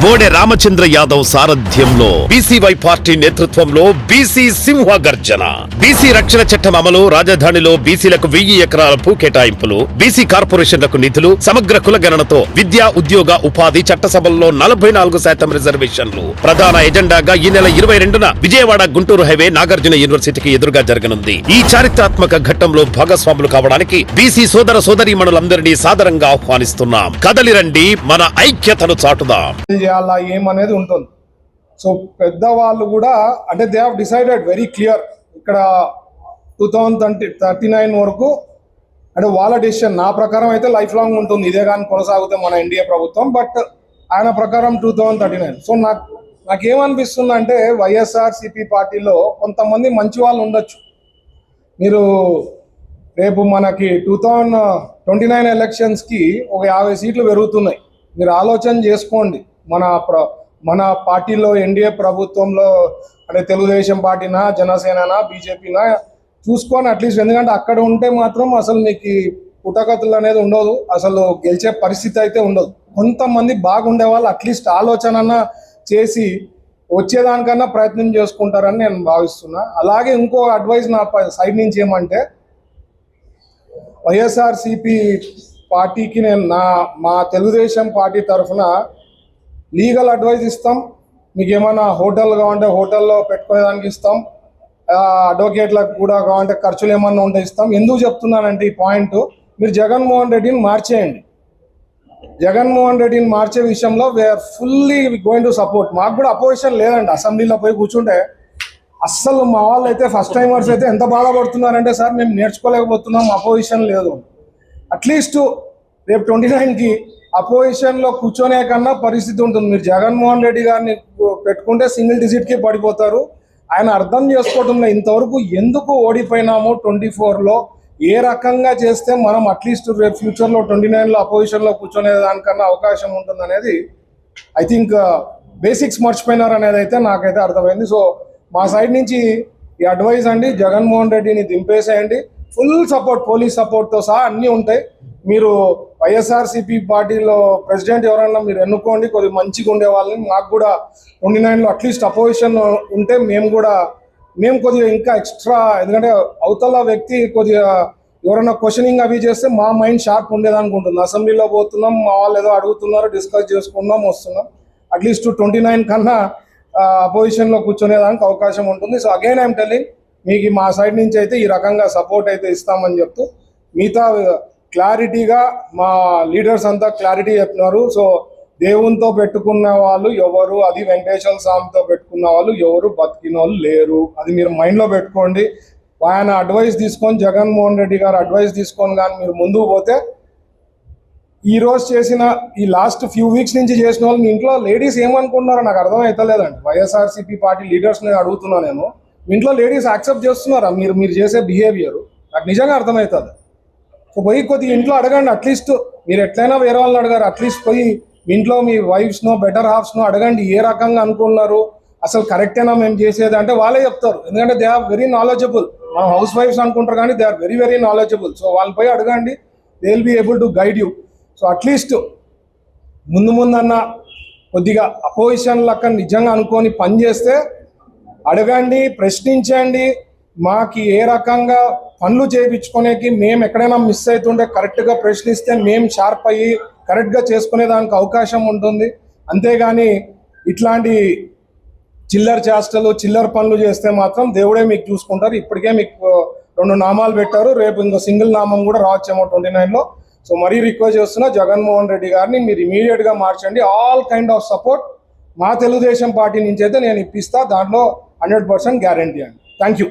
బోడే రామచంద్ర యాదవ్ సారథ్యంలో BCY party నేతృత్వంలో BC సింహ గర్జన. బీసీ రక్షణ చట్టం అమలు, రాజధానిలో బీసీలకు 1000 ఎకరాల భూ కేటాయింపులు, బీసీ కార్పొరేషన్లకు నిధులు, సమగ్ర కులగణనతో విద్యా, ఉద్యోగ, ఉపాధి, చట్టసభల్లో 44% రిజర్వేషన్లు ప్రధాన ఎజెండాగా ఈ నెల 22న విజయవాడ గుంటూరు హైవే నాగార్జున యూనివర్సిటీకి ఎదురుగా జరగనుంది. ఈ చారిత్రాత్మక ఘట్టంలో భాగస్వాములు కావడానికి బీసీ సోదర సోదరీమణులందరినీ సాదరంగా ఆహ్వానిస్తున్నాం. కదలిరండి, మన ఐక్యతను చాటుదాం. ఏమనేది ఉంటుంది. సో పెద్దవాళ్ళు కూడా అంటే they have decided very clear. ఇక్కడ 2039 వరకు అంటే వాళ్ళ డెసిషన్. నా ప్రకారం అయితే లైఫ్ లాంగ్ ఉంటుంది, ఇదే కానీ కొనసాగుతే మన ఎన్డీఏ ప్రభుత్వం. బట్ ఆయన ప్రకారం 2039. సో నాకేమనిపిస్తుంది అంటే వైఎస్ఆర్సీపీ పార్టీలో కొంతమంది మంచి వాళ్ళు ఉండొచ్చు. మీరు రేపు మనకి 2029 ఎలక్షన్స్కి ఒక 50 సీట్లు పెరుగుతున్నాయి. మీరు ఆలోచన చేసుకోండి. మన పార్టీలో ఎన్డీఏ ప్రభుత్వంలో అంటే తెలుగుదేశం పార్టీనా, జనసేననా, బీజేపీనా చూసుకొని అట్లీస్ట్. ఎందుకంటే అక్కడ ఉంటే మాత్రం అసలు మీకు పుట్టగతులు అనేది ఉండదు, అసలు గెలిచే పరిస్థితి అయితే ఉండదు. కొంతమంది బాగుండే వాళ్ళు అట్లీస్ట్ ఆలోచన చేసి వచ్చేదానికన్నా ప్రయత్నం చేసుకుంటారని నేను భావిస్తున్నా. అలాగే ఇంకో అడ్వైస్ నా సైడ్ నుంచి ఏమంటే, వైఎస్ఆర్సీపీ పార్టీకి నేను మా తెలుగుదేశం పార్టీ తరఫున లీగల్ అడ్వైస్ ఇస్తాం. మీకు ఏమైనా హోటల్ కావాలంటే హోటల్లో పెట్టుకునేదానికి ఇస్తాం, అడ్వకేట్లకు కూడా కావాలంటే ఖర్చులు ఏమన్నా ఉంటే ఇస్తాం. ఎందుకు చెప్తున్నానంటే ఈ పాయింట్, మీరు జగన్మోహన్ రెడ్డిని మార్చేయండి. జగన్మోహన్ రెడ్డిని మార్చే విషయంలో we are fully going to support. మాకు కూడా అపోజిషన్ లేదండి. అసెంబ్లీలో పోయి కూర్చుంటే అస్సలు మా వాళ్ళు అయితే ఫస్ట్ టైమర్స్ అయితే ఎంత బాధపడుతున్నారంటే, సార్ మేము నేర్చుకోలేకపోతున్నాం, అపోజిషన్ లేదు. అట్లీస్ట్ రేపు 29కి అపోజిషన్లో కూర్చొనే కన్నా పరిస్థితి ఉంటుంది. మీరు జగన్మోహన్ రెడ్డి గారిని పెట్టుకుంటే సింగిల్ డిజిట్కి పడిపోతారు. ఆయన అర్థం చేసుకోవటంలో ఇంతవరకు ఎందుకు ఓడిపోయినాము 24లో, ఏ రకంగా చేస్తే మనం అట్లీస్ట్ రేపు ఫ్యూచర్లో 29లో అపోజిషన్లో కూర్చొనే దానికన్నా అవకాశం ఉంటుంది అనేది ఐ థింక్ బేసిక్స్ మర్చిపోయినారు అనేది అయితే నాకైతే అర్థమైంది. సో మా సైడ్ నుంచి ఈ అడ్వైజ్ అండి, జగన్మోహన్ రెడ్డిని దింపేసేయండి. ఫుల్ సపోర్ట్, పోలీస్ సపోర్ట్తో సహా అన్నీ ఉంటాయి. మీరు వైఎస్ఆర్సీపీ పార్టీలో ప్రెసిడెంట్ ఎవరన్నా మీరు ఎన్నుకోండి, కొద్దిగా మంచిగా ఉండే వాళ్ళని. మాకు కూడా 29లో అట్లీస్ట్ అపోజిషన్ ఉంటే మేము కొద్దిగా ఇంకా ఎక్స్ట్రా, ఎందుకంటే అవతల వ్యక్తి కొద్దిగా ఎవరైనా క్వశ్చనింగ్ అవి చేస్తే మా మైండ్ షార్ప్ ఉండేదనుకుంటుంది. అసెంబ్లీలో పోతున్నాం, మా వాళ్ళు ఏదో అడుగుతున్నారు, డిస్కస్ చేసుకున్నాం, వస్తున్నాం. అట్లీస్ట్ 29 కన్నా అపోజిషన్లో కూర్చునేదానికి అవకాశం ఉంటుంది. సో అగైన్ ఐఎమ్ టెల్లింగ్, మీకు మా సైడ్ నుంచి అయితే ఈ రకంగా సపోర్ట్ అయితే ఇస్తామని చెప్తూ, మిగతా క్లారిటీగా మా లీడర్స్ అంతా క్లారిటీ చెప్తున్నారు. సో దేవునితో పెట్టుకున్న వాళ్ళు ఎవరు, అది వెంకటేశ్వర స్వామితో పెట్టుకున్న వాళ్ళు ఎవరు బతికిన వాళ్ళు లేరు. అది మీరు మైండ్లో పెట్టుకోండి. ఆయన అడ్వైస్ తీసుకొని, జగన్మోహన్ రెడ్డి గారు అడ్వైస్ తీసుకొని కానీ మీరు ముందుకు పోతే, ఈరోజు చేసిన ఈ లాస్ట్ ఫ్యూ వీక్స్ నుంచి చేసిన వాళ్ళు మీ ఇంట్లో లేడీస్ ఏమనుకుంటున్నారో నాకు అర్థం అవుతలేదండి. వైఎస్ఆర్సీపీ పార్టీ లీడర్స్ని అడుగుతున్నా నేను, మీ ఇంట్లో లేడీస్ యాక్సెప్ట్ చేస్తున్నారా మీరు చేసే బిహేవియర్? నాకు నిజంగా అర్థమవుతుంది. సో పోయి కొద్దిగా ఇంట్లో అడగండి. అట్లీస్ట్ మీరు ఎట్లయినా వేరే వాళ్ళని అడగారు, అట్లీస్ట్ పోయి మీ ఇంట్లో మీ వైఫ్స్నో, బెటర్ హాఫ్స్నో అడగండి, ఏ రకంగా అనుకున్నారు, అసలు కరెక్టేనా మేము చేసేది అంటే వాళ్ళే చెప్తారు. ఎందుకంటే దే ఆర్ వెరీ నాలెడ్జబుల్. మనం హౌస్ వైఫ్స్ అనుకుంటారు కానీ they are very very knowledgeable. So వాళ్ళు పోయి అడగండి, they will be able to guide you. So at least ముందన్న కొద్దిగా అపోజిషన్ లెక్క నిజంగా అనుకొని పని చేస్తే అడగండి, ప్రశ్నించండి. మాకు ఏ రకంగా పనులు చేయించుకునేకి మేము ఎక్కడైనా మిస్ అవుతుంటే కరెక్ట్గా ప్రశ్నిస్తే మేము షార్ప్ అయ్యి కరెక్ట్గా చేసుకునేదానికి అవకాశం ఉంటుంది. అంతేగాని ఇట్లాంటి చిల్లర చేష్టలు, చిల్లర పనులు చేస్తే మాత్రం దేవుడే మీకు చూసుకుంటారు. ఇప్పటికే మీకు 2 నామాలు పెట్టారు, రేపు ఇంకో సింగిల్ నామం కూడా రావచ్చేమో 29లో. సో మరీ రిక్వెస్ట్ చేస్తున్నా జగన్మోహన్ రెడ్డి గారిని మీరు ఇమీడియట్గా మార్చండి. ఆల్ కైండ్ ఆఫ్ సపోర్ట్ మా తెలుగుదేశం పార్టీ నుంచి అయితే నేను ఇప్పిస్తా, దాంట్లో 100% గ్యారంటీ అండి. Thank you.